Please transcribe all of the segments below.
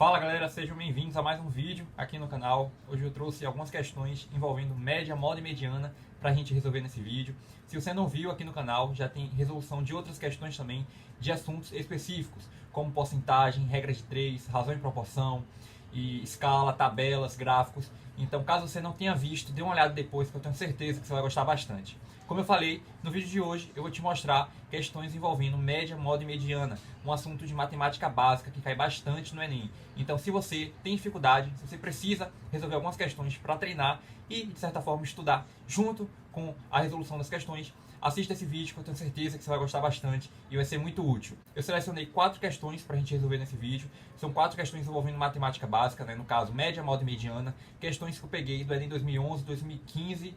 Fala galera, sejam bem-vindos a mais um vídeo aqui no canal. Hoje eu trouxe algumas questões envolvendo média, moda e mediana para a gente resolver nesse vídeo. Se você não viu aqui no canal, já tem resolução de outras questões também de assuntos específicos, como porcentagem, regra de 3, razão e proporção, e escala, tabelas, gráficos. Então, caso você não tenha visto, dê uma olhada depois, que eu tenho certeza que você vai gostar bastante. Como eu falei, no vídeo de hoje eu vou te mostrar questões envolvendo média, moda e mediana, um assunto de matemática básica que cai bastante no Enem. Então, se você tem dificuldade, se você precisa resolver algumas questões para treinar e, de certa forma, estudar junto com a resolução das questões, assista esse vídeo que eu tenho certeza que você vai gostar bastante e vai ser muito útil. Eu selecionei 4 questões para a gente resolver nesse vídeo. São 4 questões envolvendo matemática básica, né? No caso, média, moda e mediana. Questões que eu peguei do Enem 2011, 2015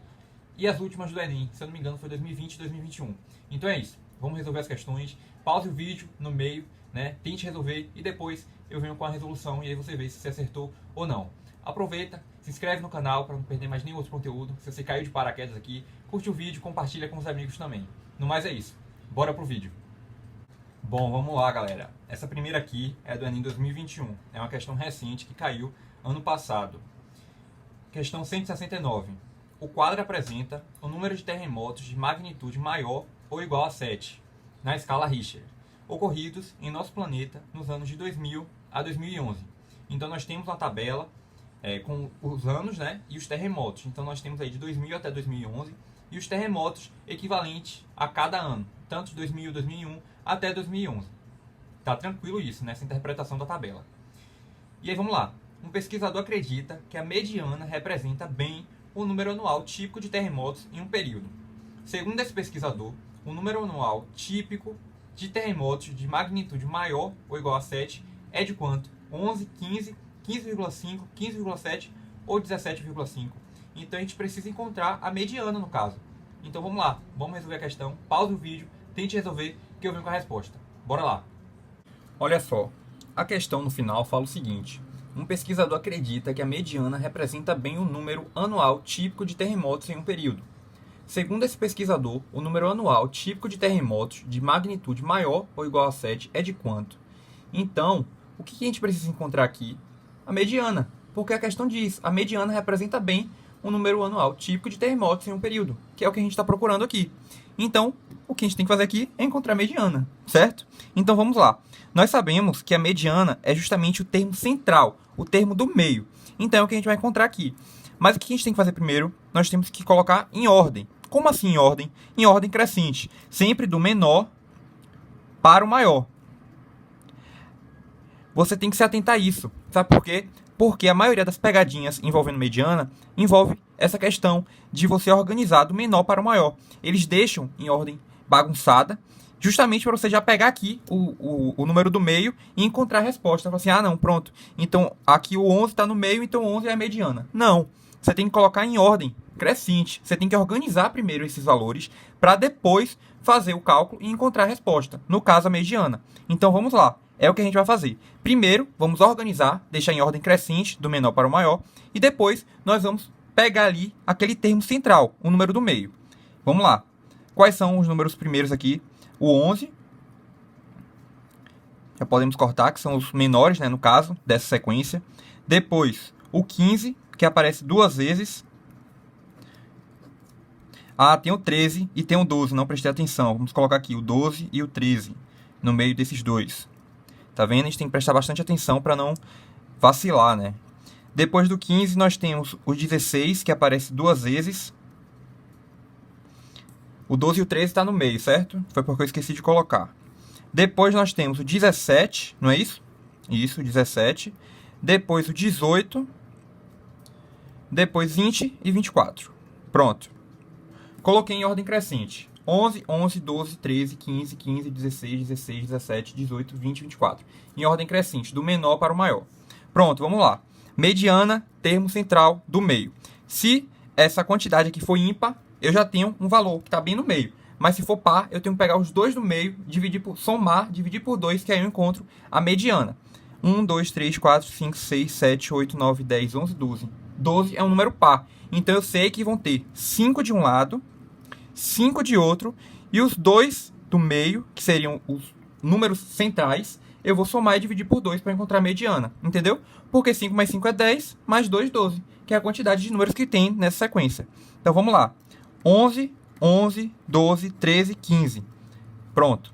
e as últimas do Enem, se eu não me engano, foi 2020 e 2021. Então é isso. Vamos resolver as questões. Pause o vídeo no meio, né? Tente resolver e depois eu venho com a resolução e aí você vê se você acertou ou não. Aproveita, se inscreve no canal para não perder mais nenhum outro conteúdo. Se você caiu de paraquedas aqui, curte o vídeo, compartilha com os amigos também. No mais é isso. Bora pro vídeo. Bom, vamos lá, galera. Essa primeira aqui é do Enem 2021. É uma questão recente que caiu ano passado. Questão 169. O quadro apresenta o número de terremotos de magnitude maior ou igual a 7, na escala Richter, ocorridos em nosso planeta nos anos de 2000 a 2011. Então nós temos uma tabela com os anos, né, e os terremotos. Então nós temos aí de 2000 até 2011 e os terremotos equivalentes a cada ano, tanto de 2000, 2001 até 2011. Tá tranquilo isso, nessa interpretação da tabela. E aí vamos lá. Um pesquisador acredita que a mediana representa bem o número anual típico de terremotos em um período. Segundo esse pesquisador, o número anual típico de terremotos de magnitude maior ou igual a 7 é de quanto? 11, 15, 15,5, 15,7 ou 17,5. Então a gente precisa encontrar a mediana no caso. Então vamos lá, vamos resolver a questão. Pause o vídeo, tente resolver que eu venho com a resposta. Bora lá! Olha só, a questão no final fala o seguinte. Um pesquisador acredita que a mediana representa bem o número anual típico de terremotos em um período. Segundo esse pesquisador, o número anual típico de terremotos de magnitude maior ou igual a 7 é de quanto? Então, o que a gente precisa encontrar aqui? A mediana, porque a questão diz, a mediana representa bem o número anual típico de terremotos em um período, que é o que a gente está procurando aqui. Então, o que a gente tem que fazer aqui é encontrar a mediana, certo? Então vamos lá. Nós sabemos que a mediana é justamente o termo central, o termo do meio. Então é o que a gente vai encontrar aqui. Mas o que a gente tem que fazer primeiro? Nós temos que colocar em ordem. Como assim em ordem? Em ordem crescente. Sempre do menor para o maior. Você tem que se atentar a isso. Sabe por quê? Porque a maioria das pegadinhas envolvendo mediana envolve essa questão de você organizar do menor para o maior. Eles deixam em ordem bagunçada, justamente para você já pegar aqui o número do meio e encontrar a resposta. Fala assim, ah não, pronto. Então aqui o 11 está no meio, então 11 é a mediana. Não, você tem que colocar em ordem crescente. Você tem que organizar primeiro esses valores para depois fazer o cálculo e encontrar a resposta. No caso, a mediana. Então vamos lá. É o que a gente vai fazer. Primeiro, vamos organizar, deixar em ordem crescente, do menor para o maior. E depois, nós vamos pegar ali aquele termo central, o número do meio. Vamos lá. Quais são os números primeiros aqui? O 11. Já podemos cortar, que são os menores, né, no caso, dessa sequência. Depois, o 15, que aparece 2 vezes. Ah, tem o 13 e tem o 12, não prestei atenção. Vamos colocar aqui o 12 e o 13 no meio desses dois. Tá vendo? A gente tem que prestar bastante atenção para não vacilar, né? Depois do 15, nós temos o 16, que aparece 2 vezes. O 12 e o 13 está no meio, certo? Foi porque eu esqueci de colocar. Depois nós temos o 17, não é isso? Isso, 17. Depois o 18. Depois 20 e 24. Pronto. Coloquei em ordem crescente. 11, 11, 12, 13, 15, 15, 16, 16, 17, 18, 20, 24. Em ordem crescente, do menor para o maior. Pronto, vamos lá. Mediana, termo central do meio. Se essa quantidade aqui for ímpar, eu já tenho um valor que está bem no meio. Mas se for par, eu tenho que pegar os dois do meio, somar, dividir por 2, que aí eu encontro a mediana. 1, 2, 3, 4, 5, 6, 7, 8, 9, 10, 11, 12. 12 é um número par. Então eu sei que vão ter 5 de um lado, 5 de outro, e os dois do meio, que seriam os números centrais, eu vou somar e dividir por 2 para encontrar a mediana, entendeu? Porque 5 mais 5 é 10, mais 2, 12, que é a quantidade de números que tem nessa sequência. Então vamos lá. 11, 11, 12, 13, 15. Pronto.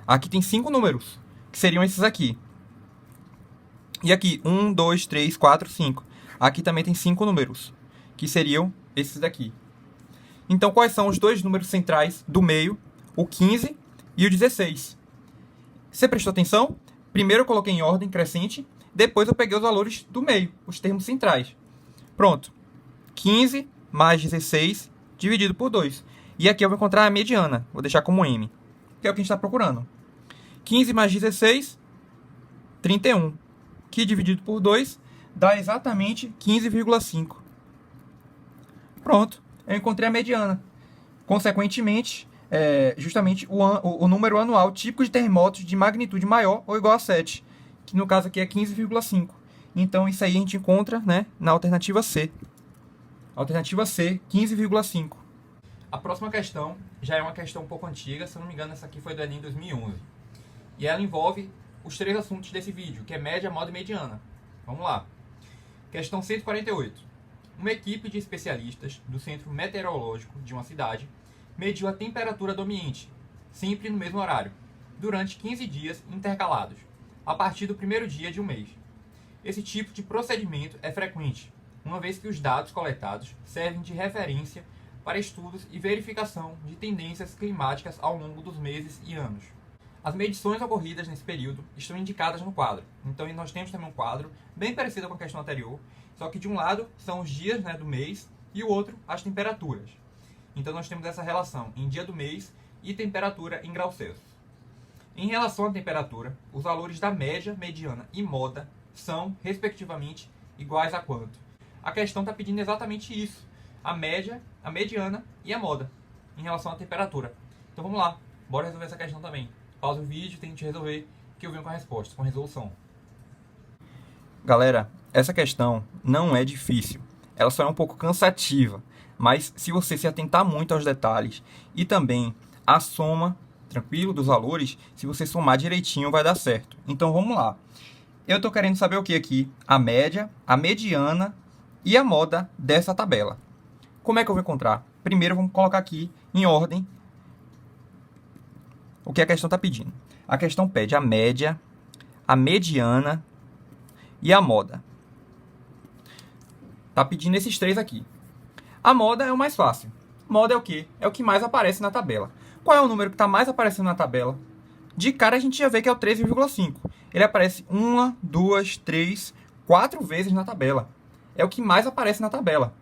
Aqui tem 5 números, que seriam esses aqui. E aqui, 1, 2, 3, 4, 5. Aqui também tem 5 números, que seriam esses daqui. Então, quais são os dois números centrais do meio? O 15 e o 16. Você prestou atenção? Primeiro eu coloquei em ordem crescente, depois eu peguei os valores do meio, os termos centrais. Pronto. 15 mais 16 dividido por 2. E aqui eu vou encontrar a mediana, vou deixar como M, que é o que a gente está procurando. 15 mais 16, 31. Que dividido por 2 dá exatamente 15,5. Pronto, eu encontrei a mediana. Consequentemente, justamente o número anual típico de terremotos de magnitude maior ou igual a 7, que no caso aqui é 15,5. Então isso aí a gente encontra, né, na alternativa C. Alternativa C, 15,5. A próxima questão já é uma questão um pouco antiga, se eu não me engano essa aqui foi do Enem 2011. E ela envolve os 3 assuntos desse vídeo, que é média, moda e mediana. Vamos lá. Questão 148. Uma equipe de especialistas do Centro Meteorológico de uma cidade mediu a temperatura do ambiente, sempre no mesmo horário, durante 15 dias intercalados, a partir do primeiro dia de um mês. Esse tipo de procedimento é frequente, uma vez que os dados coletados servem de referência para estudos e verificação de tendências climáticas ao longo dos meses e anos. As medições ocorridas nesse período estão indicadas no quadro. Então nós temos também um quadro bem parecido com a questão anterior, só que de um lado são os dias, né, do mês e o outro as temperaturas. Então nós temos essa relação em dia do mês e temperatura em graus Celsius. Em relação à temperatura, os valores da média, mediana e moda são, respectivamente, iguais a quanto? A questão está pedindo exatamente isso. A média, a mediana e a moda em relação à temperatura. Então vamos lá, bora resolver essa questão também. Pausa o vídeo, tente resolver, que eu venho com a resposta, com a resolução. Galera, essa questão não é difícil. Ela só é um pouco cansativa. Mas se você se atentar muito aos detalhes e também a soma, tranquilo, dos valores, se você somar direitinho vai dar certo. Então vamos lá. Eu estou querendo saber o que aqui? A média, a mediana e a moda dessa tabela. Como é que eu vou encontrar? Primeiro vamos colocar aqui em ordem o que a questão está pedindo. A questão pede a média, a mediana e a moda. Está pedindo esses 3 aqui. A moda é o mais fácil. Moda é o quê? É o que mais aparece na tabela. Qual é o número que está mais aparecendo na tabela? De cara a gente já vê que é o 13,5. Ele aparece 1, 2, 3, 4 vezes na tabela. É o que mais aparece na tabela.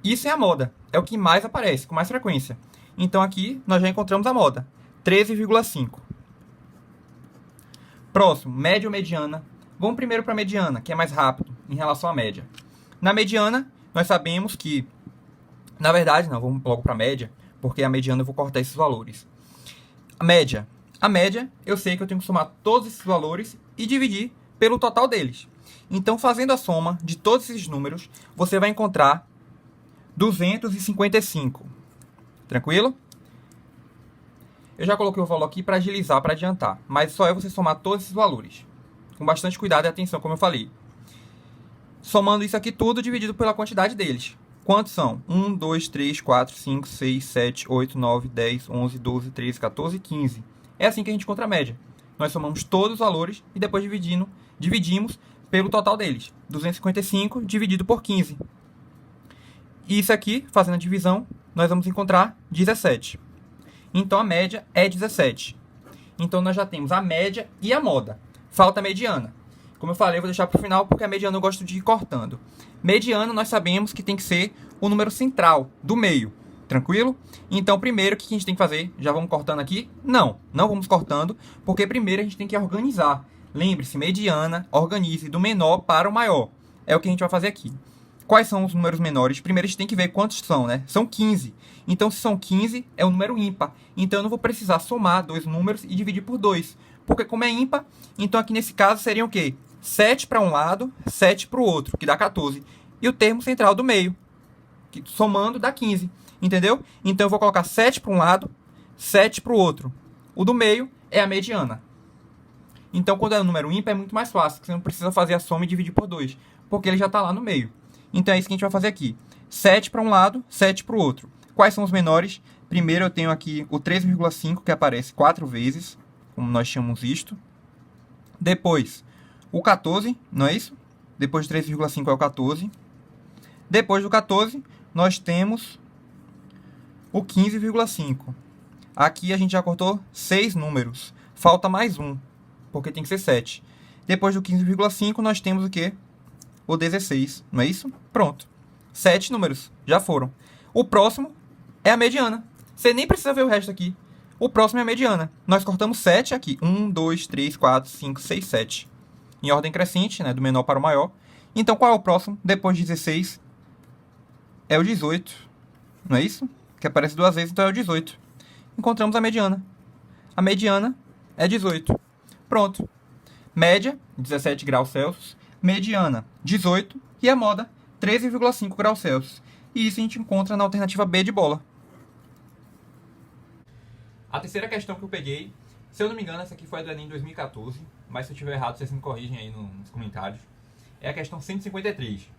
Isso é a moda. É o que mais aparece, com mais frequência. Então aqui nós já encontramos a moda. 13,5. Próximo, média ou mediana. Vamos primeiro para a mediana, que é mais rápido em relação à média. Na mediana, nós sabemos que... Na verdade, não, vamos logo para a média, porque a mediana eu vou cortar esses valores. A média, eu sei que eu tenho que somar todos esses valores e dividir pelo total deles. Então, fazendo a soma de todos esses números, você vai encontrar 255. Tranquilo? Eu já coloquei o valor aqui para agilizar, para adiantar, mas só é você somar todos esses valores. Com bastante cuidado e atenção, como eu falei. Somando isso aqui tudo, dividido pela quantidade deles. Quantos são? 1, 2, 3, 4, 5, 6, 7, 8, 9, 10, 11, 12, 13, 14, 15. É assim que a gente encontra a média. Nós somamos todos os valores e depois dividimos pelo total deles. 255 dividido por 15. E isso aqui, fazendo a divisão, nós vamos encontrar 17. Então a média é 17. Então nós já temos a média e a moda. Falta a mediana. Como eu falei, eu vou deixar para o final porque a mediana eu gosto de ir cortando. Mediana nós sabemos que tem que ser o número central, do meio. Tranquilo? Então primeiro o que a gente tem que fazer? Já vamos cortando aqui? Não vamos cortando, porque primeiro a gente tem que organizar. Lembre-se, mediana, organize do menor para o maior. É o que a gente vai fazer aqui. Quais são os números menores? Primeiro a gente tem que ver quantos são, né? São 15. Então se são 15, é um número ímpar. Então eu não vou precisar somar dois números e dividir por 2. Porque como é ímpar, então aqui nesse caso seriam o quê? 7 para um lado, 7 para o outro, que dá 14. E o termo central do meio, que somando dá 15. Entendeu? Então eu vou colocar 7 para um lado, 7 para o outro. O do meio é a mediana. Então, quando é um número ímpar, é muito mais fácil, porque você não precisa fazer a soma e dividir por 2, porque ele já está lá no meio. Então, é isso que a gente vai fazer aqui. 7 para um lado, 7 para o outro. Quais são os menores? Primeiro, eu tenho aqui o 3,5, que aparece 4 vezes, como nós chamamos isto. Depois, o 14, não é isso? Depois de 3,5 é o 14. Depois do 14, nós temos o 15,5. Aqui a gente já cortou 6 números. Falta mais um, porque tem que ser 7. Depois do 15,5, nós temos o quê? O 16, não é isso? Pronto. 7 números, já foram. O próximo é a mediana. Você nem precisa ver o resto aqui. O próximo é a mediana. Nós cortamos 7 aqui. 1, 2, 3, 4, 5, 6, 7. Em ordem crescente, né? Do menor para o maior. Então, qual é o próximo? Depois de 16, é o 18. Não é isso? Que aparece 2 vezes, então é o 18. Encontramos a mediana. A mediana é 18. Pronto. Média, 17 graus Celsius. Mediana, 18. E a moda, 13,5 graus Celsius. E isso a gente encontra na alternativa B de bola. A terceira questão que eu peguei, se eu não me engano, essa aqui foi a do Enem 2014, mas se eu estiver errado, vocês me corrigem aí nos comentários. É a questão 153.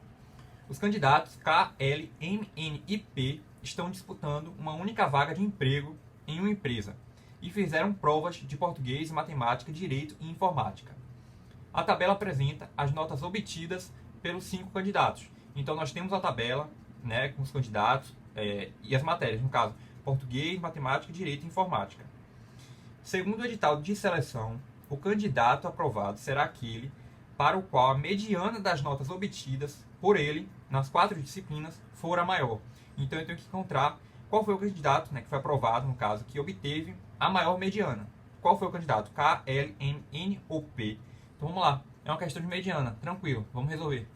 Os candidatos K, L, M, N e P estão disputando uma única vaga de emprego em uma empresa e fizeram provas de português, matemática, direito e informática. A tabela apresenta as notas obtidas pelos 5 candidatos. Então nós temos a tabela, né, com os candidatos e as matérias, no caso, português, matemática, direito e informática. Segundo o edital de seleção, o candidato aprovado será aquele para o qual a mediana das notas obtidas por ele nas 4 disciplinas for a maior. Então eu tenho que encontrar qual foi o candidato, né, que foi aprovado, no caso, que obteve a maior mediana. Qual foi o candidato? K, L, M, N ou P? Então vamos lá. É uma questão de mediana. Tranquilo. Vamos resolver.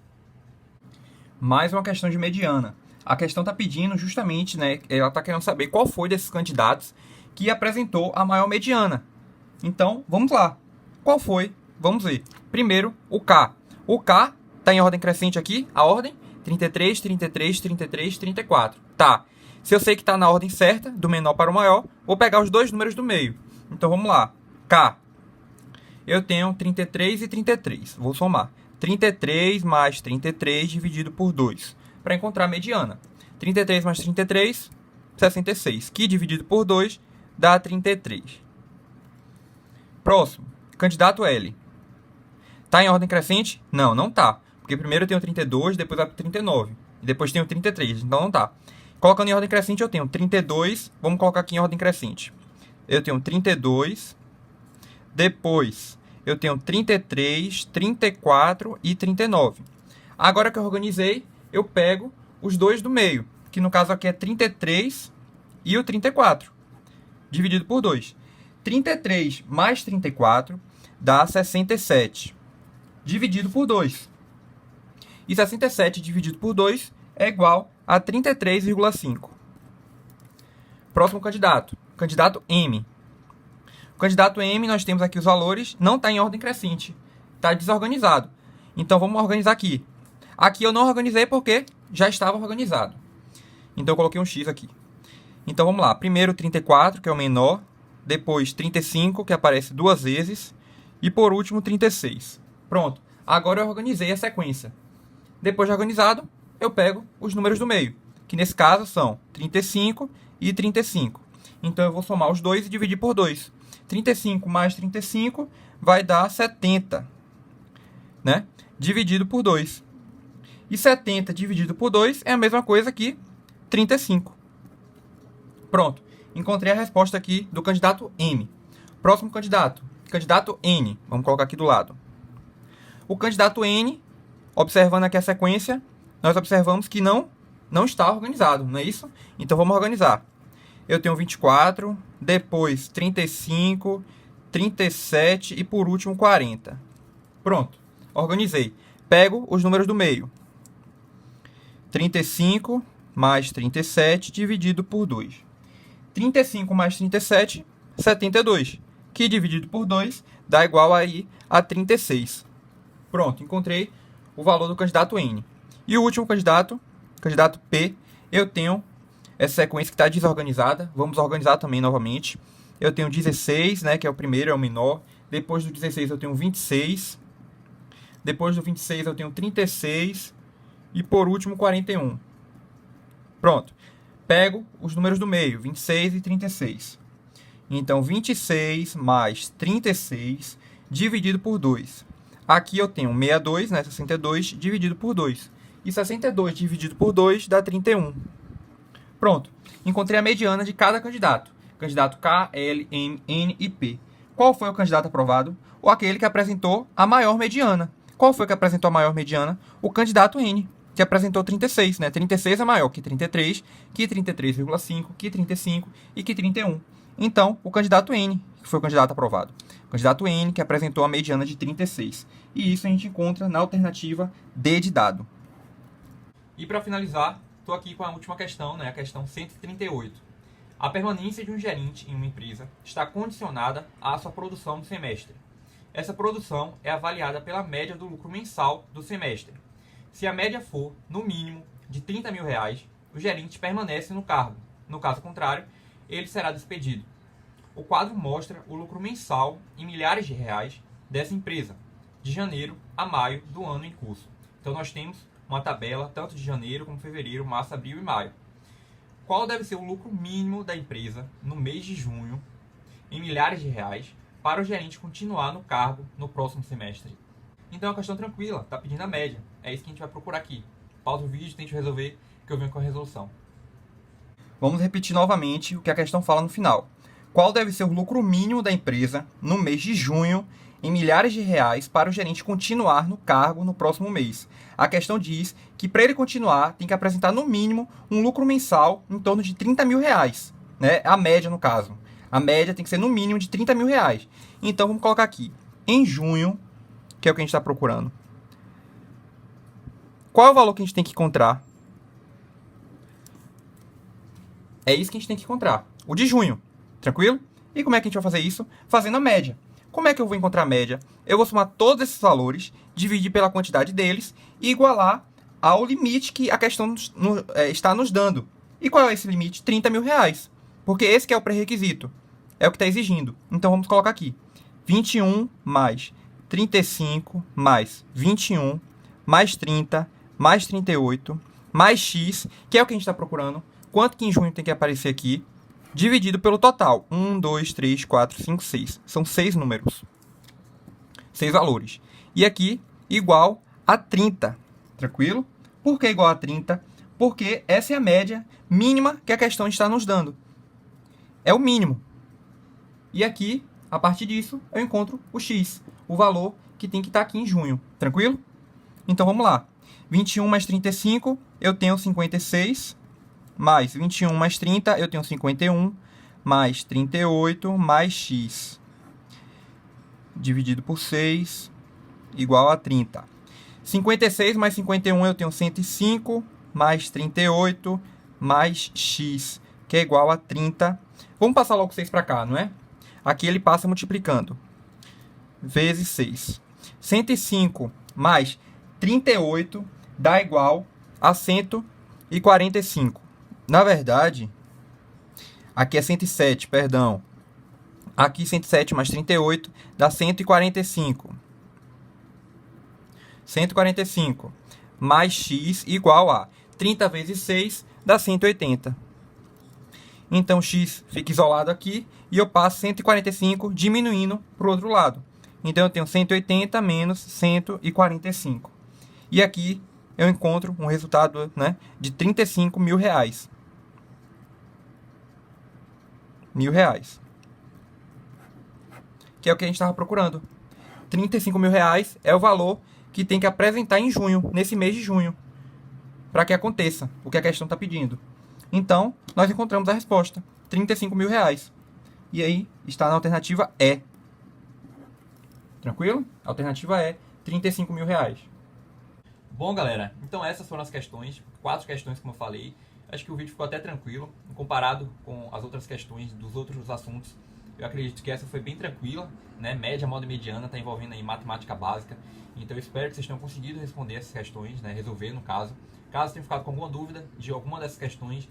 Mais uma questão de mediana. A questão está pedindo justamente, né, ela está querendo saber qual foi desses candidatos que apresentou a maior mediana. Então, vamos lá. Qual foi? Vamos ver. Primeiro, o K. O K está em ordem crescente aqui, a ordem 33, 33, 33, 34. Tá. Se eu sei que está na ordem certa, do menor para o maior, vou pegar os dois números do meio. Então, vamos lá. K. Eu tenho 33 e 33. Vou somar. 33 mais 33 dividido por 2. Para encontrar a mediana. 33 mais 33, 66. Que dividido por 2 dá 33. Próximo. Candidato L. Está em ordem crescente? Não, não está. Porque primeiro eu tenho 32, depois vai para 39. E depois tenho 33, então não está. Colocando em ordem crescente eu tenho 32. Vamos colocar aqui em ordem crescente. Eu tenho 32. Depois eu tenho 33, 34 e 39. Agora que eu organizei, eu pego os dois do meio, que no caso aqui é 33 e o 34, dividido por 2. 33 mais 34 dá 67, dividido por 2. E 67 dividido por 2 é igual a 33,5. Próximo candidato, candidato M. O candidato M, nós temos aqui os valores, não está em ordem crescente, está desorganizado. Então vamos organizar aqui. Aqui eu não organizei porque já estava organizado. Então eu coloquei um X aqui. Então vamos lá. Primeiro 34, que é o menor. Depois 35, que aparece 2 vezes. E por último 36. Pronto. Agora eu organizei a sequência. Depois de organizado, eu pego os números do meio. Que nesse caso são 35 e 35. Então eu vou somar os dois e dividir por 2. 35 mais 35 vai dar 70. Né? Dividido por 2. E 70 dividido por 2 é a mesma coisa que 35. Pronto. Encontrei a resposta aqui do candidato M. Próximo candidato. Candidato N. Vamos colocar aqui do lado. O candidato N, observando aqui a sequência, nós observamos que não está organizado, não é isso? Então vamos organizar. Eu tenho 24, depois 35, 37 e por último 40. Pronto. Organizei. Pego os números do meio. 35 mais 37 dividido por 2. 35 mais 37, 72. Que dividido por 2 dá igual aí a 36. Pronto, encontrei o valor do candidato N. E o último candidato, candidato P, eu tenho essa sequência que está desorganizada. Vamos organizar também novamente. Eu tenho 16, né, que é o primeiro, é o menor. Depois do 16 eu tenho 26. Depois do 26 eu tenho 36. E por último 41. Pronto. Pego os números do meio, 26 e 36. Então 26 mais 36 dividido por 2. Aqui eu tenho 62, né? 62 dividido por 2. E 62 dividido por 2 dá 31. Pronto. Encontrei a mediana de cada candidato. Candidato K, L, M, N e P. Qual foi o candidato aprovado? Ou aquele que apresentou a maior mediana. Qual foi que apresentou a maior mediana? O candidato N, que apresentou 36, né? 36 é maior que 33, que 33,5, que 35 e que 31. Então, o candidato N, que foi o candidato aprovado. O candidato N, que apresentou a mediana de 36. E isso a gente encontra na alternativa D de dado. E para finalizar, estou aqui com a última questão, né? A questão 138. A permanência de um gerente em uma empresa está condicionada à sua produção do semestre. Essa produção é avaliada pela média do lucro mensal do semestre. Se a média for, no mínimo, de R$30 mil, o gerente permanece no cargo. No caso contrário, ele será despedido. O quadro mostra o lucro mensal em milhares de reais dessa empresa, de janeiro a maio do ano em curso. Então nós temos uma tabela tanto de janeiro como fevereiro, março, abril e maio. Qual deve ser o lucro mínimo da empresa no mês de junho, em milhares de reais, para o gerente continuar no cargo no próximo semestre? Então é uma questão tranquila, está pedindo a média. É isso que a gente vai procurar aqui. Pausa o vídeo, tente resolver, que eu venho com a resolução. Vamos repetir novamente o que a questão fala no final. Qual deve ser o lucro mínimo da empresa no mês de junho, em milhares de reais, para o gerente continuar no cargo no próximo mês? A questão diz que para ele continuar, tem que apresentar no mínimo um lucro mensal em torno de R$30 mil, né? A média no caso. A média tem que ser no mínimo de R$30 mil. Então vamos colocar aqui, em junho, que é o que a gente está procurando. Qual é o valor que a gente tem que encontrar? É isso que a gente tem que encontrar. O de junho. Tranquilo? E como é que a gente vai fazer isso? Fazendo a média. Como é que eu vou encontrar a média? Eu vou somar todos esses valores, dividir pela quantidade deles e igualar ao limite que a questão está nos dando. E qual é esse limite? R$30 mil. Porque esse que é o pré-requisito. É o que está exigindo. Então vamos colocar aqui. 21 mais 35 mais 21 mais 30 mais 38 mais x, que é o que a gente está procurando. Quanto que em junho tem que aparecer aqui? Dividido pelo total. 1, 2, 3, 4, 5, 6. São 6 números. 6 valores. E aqui, igual a 30. Tranquilo? Por que igual a 30? Porque essa é a média mínima que a questão está nos dando. É o mínimo. E aqui, a partir disso, eu encontro o x. O valor que tem que estar aqui em junho. Tranquilo? Então, vamos lá. 21 mais 35, eu tenho 56. Mais 21 mais 30, eu tenho 51, mais 38, mais x, dividido por 6, igual a 30. 56 mais 51, eu tenho 105, mais 38, mais x, que é igual a 30. Vamos passar logo 6 para cá, não é? Aqui ele passa multiplicando. Vezes 6. 105 mais 38 dá igual a 145. Na verdade, aqui é 107, perdão. Aqui 107 mais 38 dá 145. 145 mais x igual a 30 vezes 6 dá 180. Então x fica isolado aqui e eu passo 145 diminuindo para o outro lado. Então eu tenho 180 menos 145. E aqui eu encontro um resultado, né, de R$35 mil. R$1.000. Que é o que a gente estava procurando. R$35 mil é o valor que tem que apresentar em junho, nesse mês de junho, para que aconteça o que a questão está pedindo. Então, nós encontramos a resposta. R$35 mil. E aí, está na alternativa E. Tranquilo? A alternativa é R$35 mil. Bom, galera, então essas foram as questões, 4 questões como eu falei. Acho que o vídeo ficou até tranquilo, comparado com as outras questões dos outros assuntos. Eu acredito que essa foi bem tranquila, né? Média, moda e mediana, está envolvendo aí matemática básica. Então eu espero que vocês tenham conseguido responder essas questões, né? Resolver no caso. Caso tenham ficado com alguma dúvida de alguma dessas questões,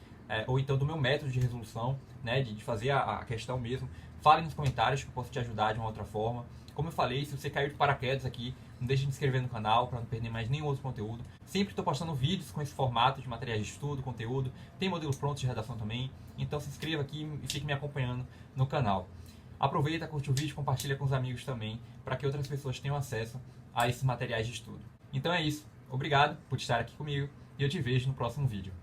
ou então do meu método de resolução, né, de fazer a questão mesmo, fale nos comentários que eu posso te ajudar de uma outra forma. Como eu falei, se você caiu de paraquedas aqui, não deixe de se inscrever no canal para não perder mais nenhum outro conteúdo. Sempre estou postando vídeos com esse formato de materiais de estudo, conteúdo. Tem modelo pronto de redação também. Então se inscreva aqui e fique me acompanhando no canal. Aproveita, curte o vídeo, compartilha com os amigos também, para que outras pessoas tenham acesso a esses materiais de estudo. Então é isso. Obrigado por estar aqui comigo e eu te vejo no próximo vídeo.